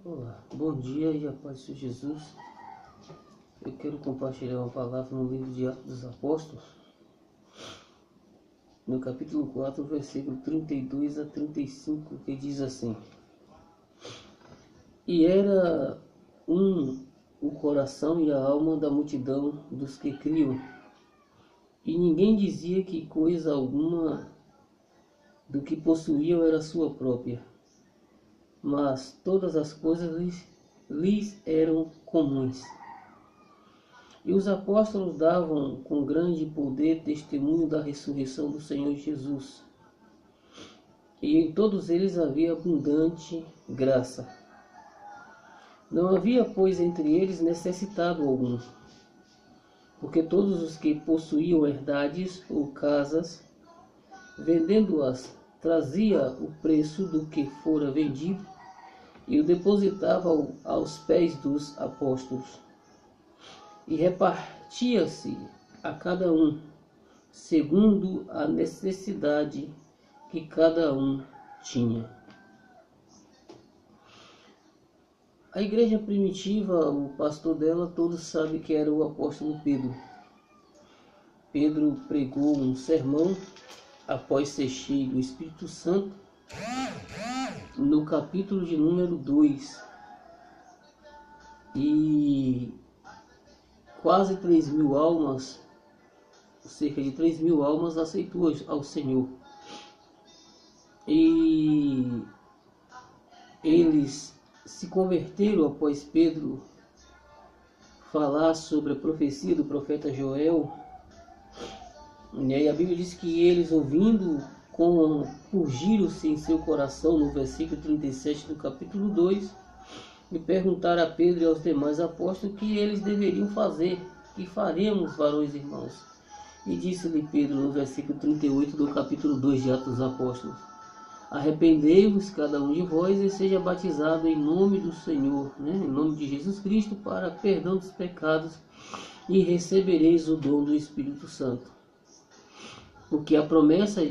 Olá, bom dia e a paz do Senhor Jesus. Eu quero compartilhar uma palavra no livro de Atos dos Apóstolos, no capítulo 4, versículo 32 a 35, que diz assim: E era o coração e a alma da multidão dos que criam, e ninguém dizia que coisa alguma do que possuíam era sua própria, mas todas as coisas lhes eram comuns. E os apóstolos davam com grande poder testemunho da ressurreição do Senhor Jesus. E em todos eles havia abundante graça. Não havia, pois, entre eles necessitado algum, porque todos os que possuíam herdades ou casas, vendendo-as, trazia o preço do que fora vendido e o depositava aos pés dos apóstolos. E repartia-se a cada um, segundo a necessidade que cada um tinha. A igreja primitiva, o pastor dela, todos sabem que era o apóstolo Pedro. Pedro pregou um sermão após ser cheio do Espírito Santo, no capítulo de número 2. E quase 3.000 almas, cerca de 3.000 almas aceitou ao Senhor. E eles se converteram após Pedro falar sobre a profecia do profeta Joel. E a Bíblia diz que eles, ouvindo, purgiram-se em seu coração, no versículo 37 do capítulo 2, e perguntaram a Pedro e aos demais apóstolos o que eles deveriam fazer. Que faremos, varões e irmãos? E disse-lhe Pedro, no versículo 38 do capítulo 2 de Atos dos Apóstolos: Arrependei-vos cada um de vós e seja batizado em nome do Senhor, em nome de Jesus Cristo, para perdão dos pecados, e recebereis o dom do Espírito Santo. Porque a promessa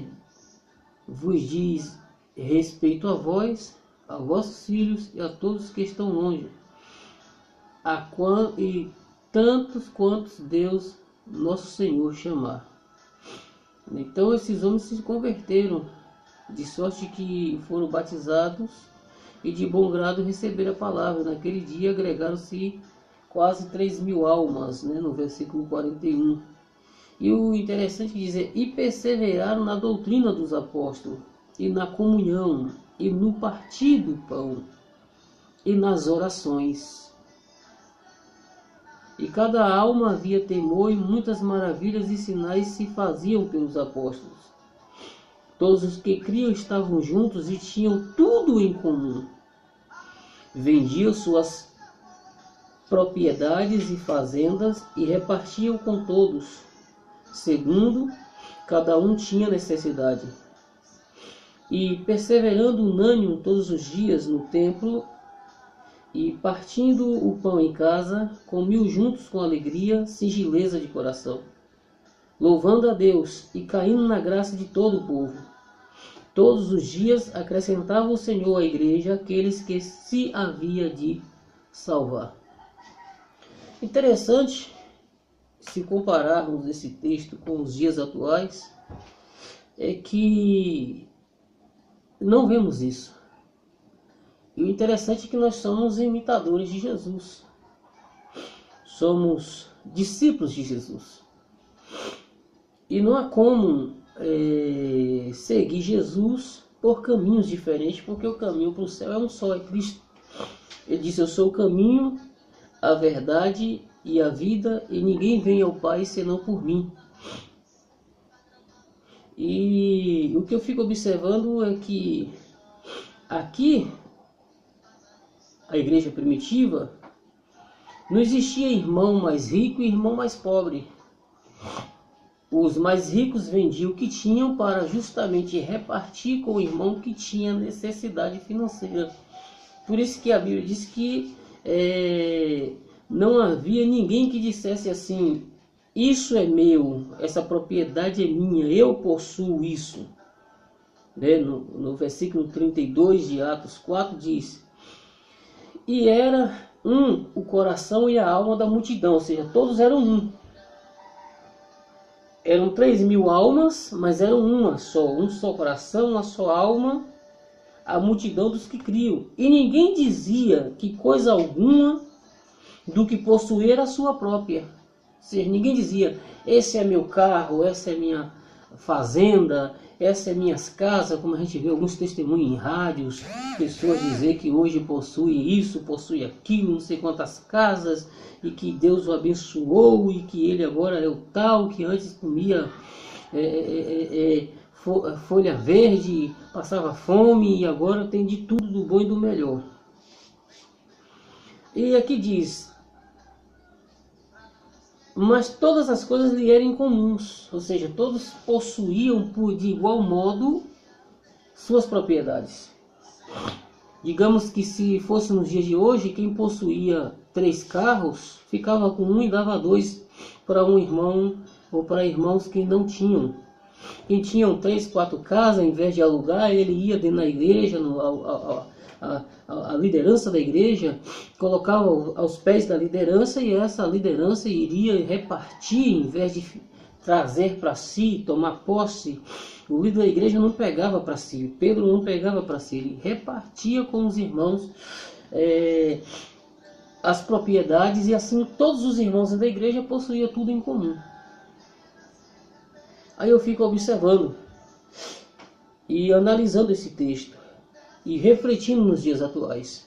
vos diz respeito a vós, a vossos filhos e a todos que estão longe, e tantos quantos Deus nosso Senhor chamar. Então esses homens se converteram, de sorte que foram batizados e de bom grado receberam a palavra. Naquele dia agregaram-se quase 3.000 almas, no versículo 41. E o interessante é dizer: e perseveraram na doutrina dos apóstolos, e na comunhão, e no partir do pão, e nas orações. E cada alma havia temor, e muitas maravilhas e sinais se faziam pelos apóstolos. Todos os que criam estavam juntos e tinham tudo em comum. Vendiam suas propriedades e fazendas e repartiam com todos, segundo cada um tinha necessidade. E perseverando unânime todos os dias no templo, e partindo o pão em casa, comiam juntos com alegria, singeleza de coração, louvando a Deus e caindo na graça de todo o povo. Todos os dias acrescentava o Senhor à igreja aqueles que se havia de salvar. Interessante, se compararmos esse texto com os dias atuais, é que não vemos isso. E o interessante é que nós somos imitadores de Jesus. Somos discípulos de Jesus. E não há como seguir Jesus por caminhos diferentes, porque o caminho para o céu é um só, é Cristo. Ele disse: eu sou o caminho, a verdade e a vida, e ninguém vem ao Pai senão por mim. E o que eu fico observando é que aqui, a igreja primitiva, não existia irmão mais rico e irmão mais pobre. Os mais ricos vendiam o que tinham para justamente repartir com o irmão que tinha necessidade financeira. Por isso que a Bíblia diz que não havia ninguém que dissesse assim: isso é meu, essa propriedade é minha, eu possuo isso. No versículo 32 de Atos 4 diz: E era um o coração e a alma da multidão, ou seja, todos eram um. Eram 3.000 almas, mas eram uma só, um só coração, uma só alma, a multidão dos que criam. E ninguém dizia que coisa alguma do que possuir a sua própria. Ou seja, ninguém dizia, esse é meu carro, essa é minha fazenda, essa é minhas casas, como a gente vê alguns testemunhos em rádios, pessoas dizer que hoje possuem isso, possuem aquilo, não sei quantas casas, e que Deus o abençoou, e que ele agora é o tal, que antes comia folha verde, passava fome, e agora tem de tudo do bom e do melhor. E aqui diz, mas todas as coisas lhe eram comuns, ou seja, todos possuíam de igual modo suas propriedades. Digamos que se fosse nos dias de hoje, quem possuía 3 carros, ficava com um e dava 2 para um irmão ou para irmãos que não tinham. Quem tinham 3, 4 casas, ao invés de alugar, ele ia dentro da igreja, a liderança da igreja, colocava aos pés da liderança, e essa liderança iria repartir, em vez de trazer para si, tomar posse. O líder da igreja não pegava para si, Pedro não pegava para si, ele repartia com os irmãos as propriedades, e assim todos os irmãos da igreja possuíam tudo em comum. Aí eu fico observando e analisando esse texto e refletindo nos dias atuais.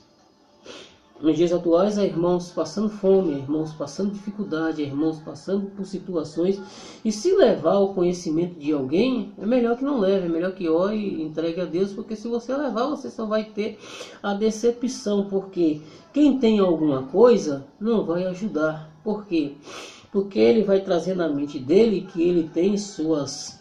Nos dias atuais há irmãos passando fome, há irmãos passando dificuldade, há irmãos passando por situações, e se levar ao conhecimento de alguém, é melhor que não leve, é melhor que ore e entregue a Deus, porque se você levar, você só vai ter a decepção, porque quem tem alguma coisa não vai ajudar. Por quê? Porque ele vai trazer na mente dele que ele tem suas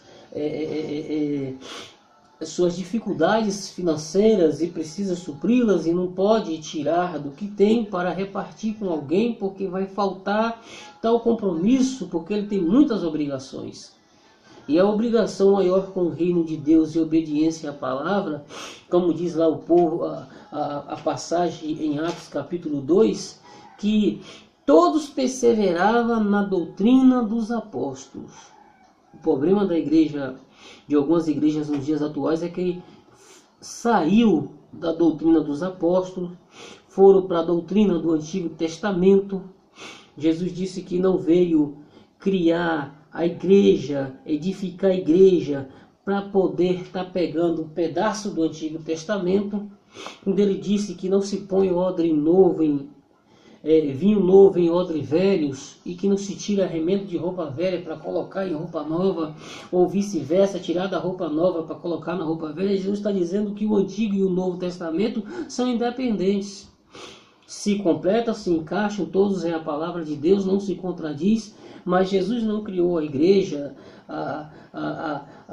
dificuldades financeiras e precisa supri-las, e não pode tirar do que tem para repartir com alguém, porque vai faltar tal compromisso, porque ele tem muitas obrigações. E a obrigação maior com o reino de Deus e obediência à palavra, como diz lá o povo, a passagem em Atos capítulo 2, que todos perseveravam na doutrina dos apóstolos. O problema da igreja, de algumas igrejas nos dias atuais, é que saiu da doutrina dos apóstolos, foram para a doutrina do Antigo Testamento. Jesus disse que não veio criar a igreja, edificar a igreja, para poder estar pegando um pedaço do Antigo Testamento, quando ele disse que não se põe odre novo vinho novo em odre velhos, e que não se tira remendo de roupa velha para colocar em roupa nova, ou vice-versa, tirar da roupa nova para colocar na roupa velha. Jesus está dizendo que o Antigo e o Novo Testamento são independentes, se completam, se encaixam, todos é a palavra de Deus, não se contradiz. Mas Jesus não criou a igreja,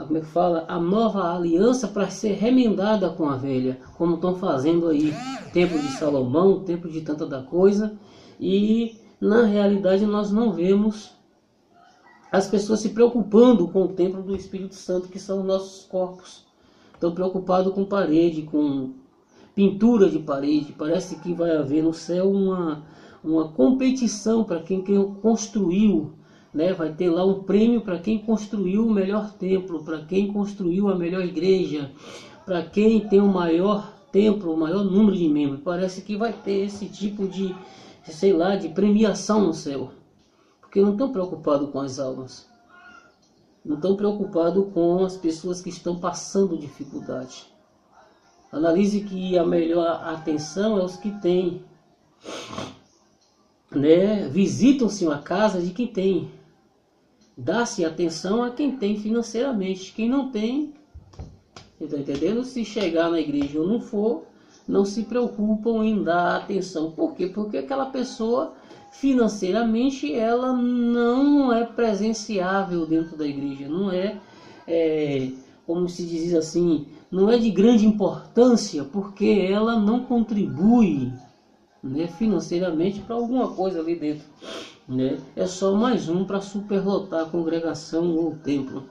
como é que fala, a nova aliança para ser remendada com a velha, como estão fazendo aí, tempo de Salomão, tempo de tanta da coisa, e na realidade nós não vemos as pessoas se preocupando com o templo do Espírito Santo, que são os nossos corpos. Estão preocupados com parede, com pintura de parede. Parece que vai haver no céu uma competição para quem construiu, né? Vai ter lá um prêmio para quem construiu o melhor templo, para quem construiu a melhor igreja, para quem tem o maior templo, o maior número de membros. Parece que vai ter esse tipo de, sei lá, de premiação no céu. Porque não estão preocupados com as almas. Não estão preocupados com as pessoas que estão passando dificuldade. Analise que a melhor atenção é os que têm, né? Visitam-se a casa de quem tem. Dá-se atenção a quem tem financeiramente. Quem não tem, está entendendo? Se chegar na igreja ou não for, não se preocupam em dar atenção. Por quê? Porque aquela pessoa financeiramente ela não é presenciável dentro da igreja. Não é, como se diz assim, não é de grande importância, porque ela não contribui, né, financeiramente para alguma coisa ali dentro, né? É só mais um para superlotar a congregação ou o templo.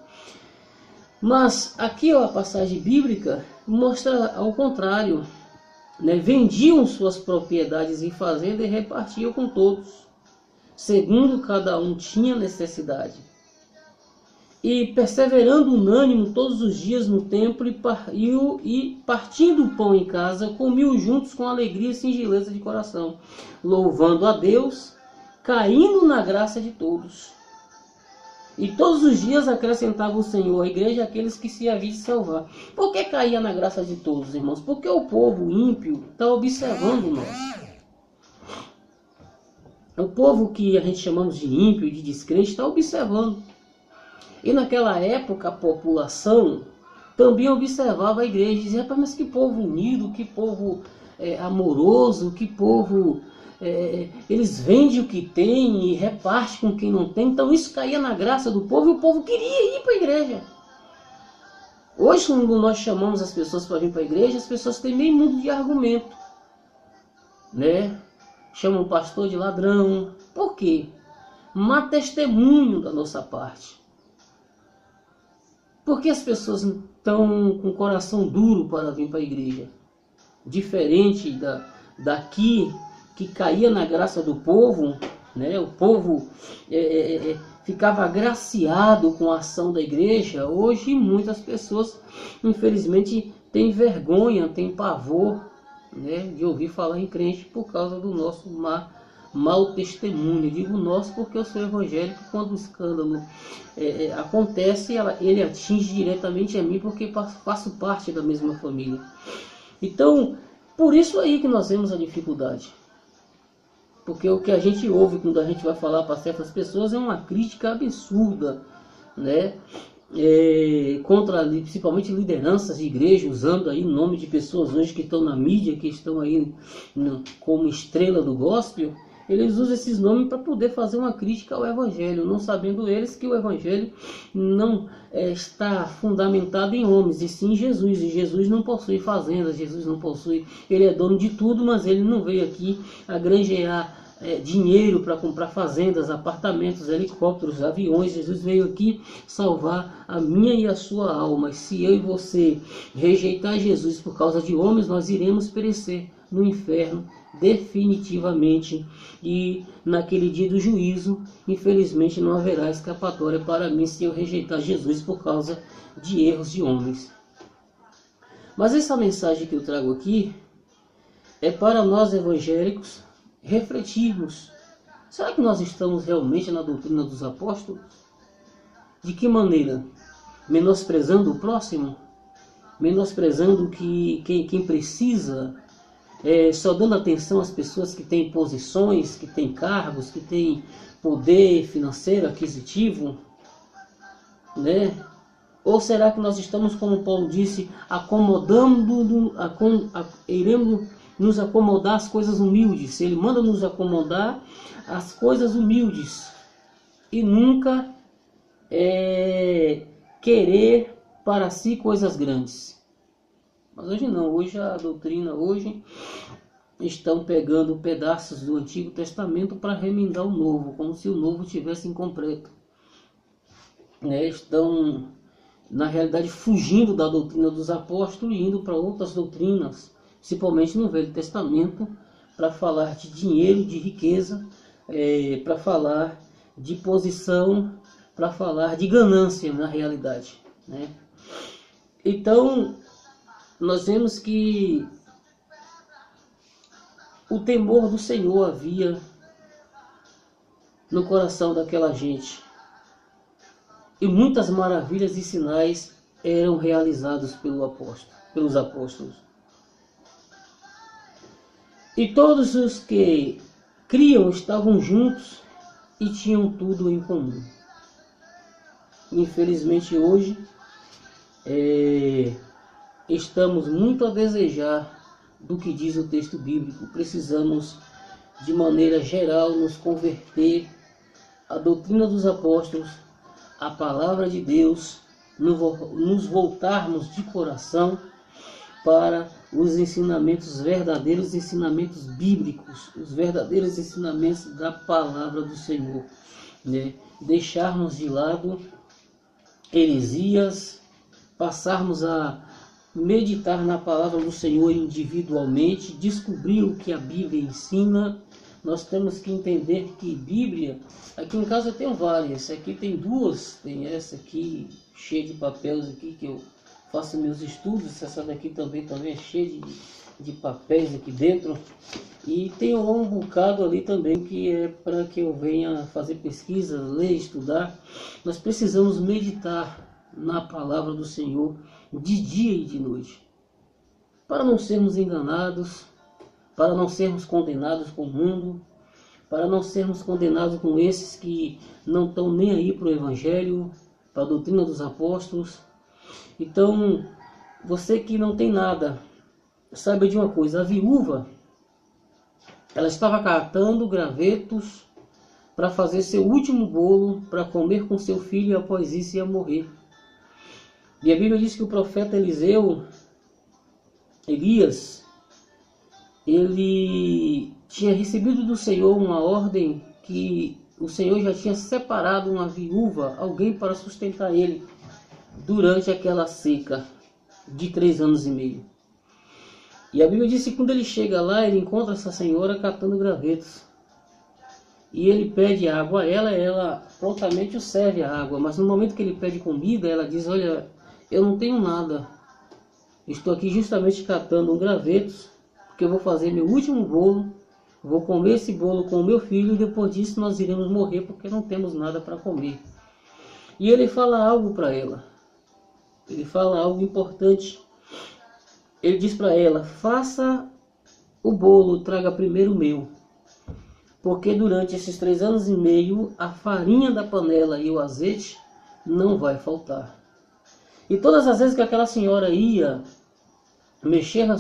Mas aqui a passagem bíblica mostra ao contrário. né, vendiam suas propriedades e fazendas e repartiam com todos, segundo cada um tinha necessidade. E perseverando unânime todos os dias no templo e partindo o pão em casa, comiam juntos com alegria e singeleza de coração, louvando a Deus, caindo na graça de todos. E todos os dias acrescentava o Senhor à igreja aqueles que se haviam de salvar. Por que caía na graça de todos, irmãos? Porque o povo ímpio está observando nós. O povo que a gente chamamos de ímpio, de descrente, está observando. E naquela época a população também observava a igreja e dizia: mas que povo unido, que povo amoroso, que povo... eles vendem o que tem e repartem com quem não tem. Então isso caía na graça do povo e o povo queria ir para a igreja. Hoje, quando nós chamamos as pessoas para vir para a igreja, as pessoas têm meio mundo de argumento, né? Chamam o pastor de ladrão. Por quê? Má testemunho da nossa parte. Porque as pessoas estão com o coração duro para vir para a igreja? Diferente daqui, que caía na graça do povo, né? O povo ficava agraciado com a ação da igreja. Hoje muitas pessoas, infelizmente, têm vergonha, têm pavor, né, de ouvir falar em crente por causa do nosso mau testemunho. Eu digo nosso porque eu sou evangélico. Quando o escândalo acontece, ele atinge diretamente a mim, porque faço parte da mesma família. Então, por isso aí que nós vemos a dificuldade. Porque o que a gente ouve quando a gente vai falar para certas pessoas é uma crítica absurda, né? Contra principalmente lideranças de igreja, usando aí o nome de pessoas hoje que estão na mídia, que estão aí como estrela do gospel. Eles usam esses nomes para poder fazer uma crítica ao evangelho, não sabendo eles que o evangelho não está fundamentado em homens, e sim em Jesus. E Jesus não possui fazendas, Jesus não possui, ele é dono de tudo, mas ele não veio aqui a granjear dinheiro para comprar fazendas, apartamentos, helicópteros, aviões. Jesus veio aqui salvar a minha e a sua alma. E se eu e você rejeitar Jesus por causa de homens, nós iremos perecer no inferno definitivamente. E naquele dia do juízo, infelizmente, não haverá escapatória para mim se eu rejeitar Jesus por causa de erros de homens. Mas essa mensagem que eu trago aqui é para nós evangélicos refletirmos. Será que nós estamos realmente na doutrina dos apóstolos? De que maneira? Menosprezando o próximo? Menosprezando quem precisa? Só dando atenção às pessoas que têm posições, que têm cargos, que têm poder financeiro, aquisitivo, né? Ou será que nós estamos, como Paulo disse, iremos nos acomodar às coisas humildes? Ele manda nos acomodar às coisas humildes e nunca querer para si coisas grandes. Mas hoje não, hoje a doutrina, estão pegando pedaços do Antigo Testamento para remendar o Novo, como se o Novo tivesse incompleto, né? Estão, na realidade, fugindo da doutrina dos apóstolos e indo para outras doutrinas, principalmente no Velho Testamento, para falar de dinheiro, de riqueza, para falar de posição, para falar de ganância na realidade, né? Então, nós vemos que o temor do Senhor havia no coração daquela gente. E muitas maravilhas e sinais eram realizados pelos apóstolos. E todos os que criam estavam juntos e tinham tudo em comum. Infelizmente hoje estamos muito a desejar do que diz o texto bíblico. Precisamos, de maneira geral, nos converter à doutrina dos apóstolos, à palavra de Deus, nos voltarmos de coração para os ensinamentos verdadeiros, ensinamentos bíblicos, os verdadeiros ensinamentos da palavra do Senhor, né? Deixarmos de lado heresias, passarmos a meditar na palavra do Senhor individualmente, descobrir o que a Bíblia ensina. Nós temos que entender que Bíblia, aqui em casa eu tenho várias, aqui tem duas, tem essa aqui cheia de papéis aqui que eu faço meus estudos, essa daqui também é cheia de papéis aqui dentro, e tem um bocado ali também que é para que eu venha fazer pesquisa, ler, estudar. Nós precisamos meditar na palavra do Senhor de dia e de noite, para não sermos enganados, para não sermos condenados com o mundo, para não sermos condenados com esses que não estão nem aí para o Evangelho, para a doutrina dos apóstolos. Então, você que não tem nada, saiba de uma coisa: a viúva, ela estava catando gravetos para fazer seu último bolo, para comer com seu filho, e após isso ia morrer. E a Bíblia diz que o profeta Elias, ele tinha recebido do Senhor uma ordem que o Senhor já tinha separado uma viúva, alguém para sustentar ele durante aquela seca de 3 anos e meio. E a Bíblia diz que quando ele chega lá, ele encontra essa senhora catando gravetos. E ele pede água a ela, ela prontamente o serve a água. Mas no momento que ele pede comida, ela diz: olha, eu não tenho nada. Estou aqui justamente catando gravetos, porque eu vou fazer meu último bolo. Vou comer esse bolo com o meu filho e depois disso nós iremos morrer, porque não temos nada para comer. E ele fala algo para ela. Ele fala algo importante. Ele diz para ela: faça o bolo, traga primeiro o meu. Porque durante esses 3 anos e meio, a farinha da panela e o azeite não vai faltar. E todas as vezes que aquela senhora ia mexer na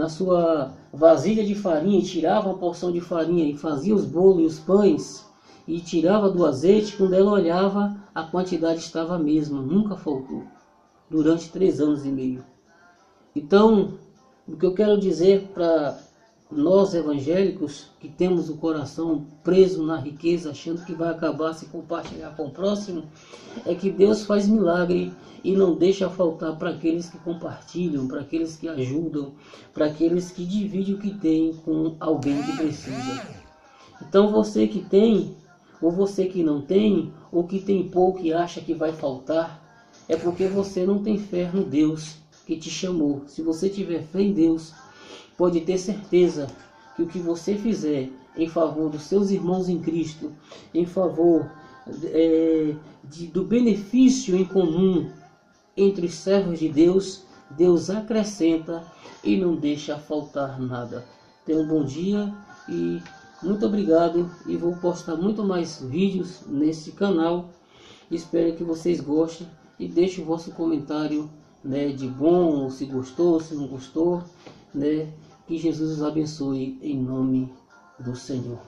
sua vasilha de farinha e tirava uma porção de farinha e fazia os bolos e os pães e tirava do azeite, quando ela olhava, a quantidade estava a mesma, nunca faltou, durante 3 anos e meio. Então, o que eu quero dizer para nós evangélicos que temos o coração preso na riqueza, achando que vai acabar se compartilhar com o próximo, é que Deus faz milagre e não deixa faltar para aqueles que compartilham, para aqueles que ajudam, para aqueles que dividem o que tem com alguém que precisa. Então você que tem, ou você que não tem, ou que tem pouco e acha que vai faltar, é porque você não tem fé no Deus que te chamou. Se você tiver fé em Deus, pode ter certeza que o que você fizer em favor dos seus irmãos em Cristo, em favor do benefício em comum entre os servos de Deus, Deus acrescenta e não deixa faltar nada. Tenha um bom dia e muito obrigado. E vou postar muito mais vídeos nesse canal. Espero que vocês gostem e deixe o vosso comentário, né, de bom, se gostou, se não gostou, né? Que Jesus os abençoe em nome do Senhor.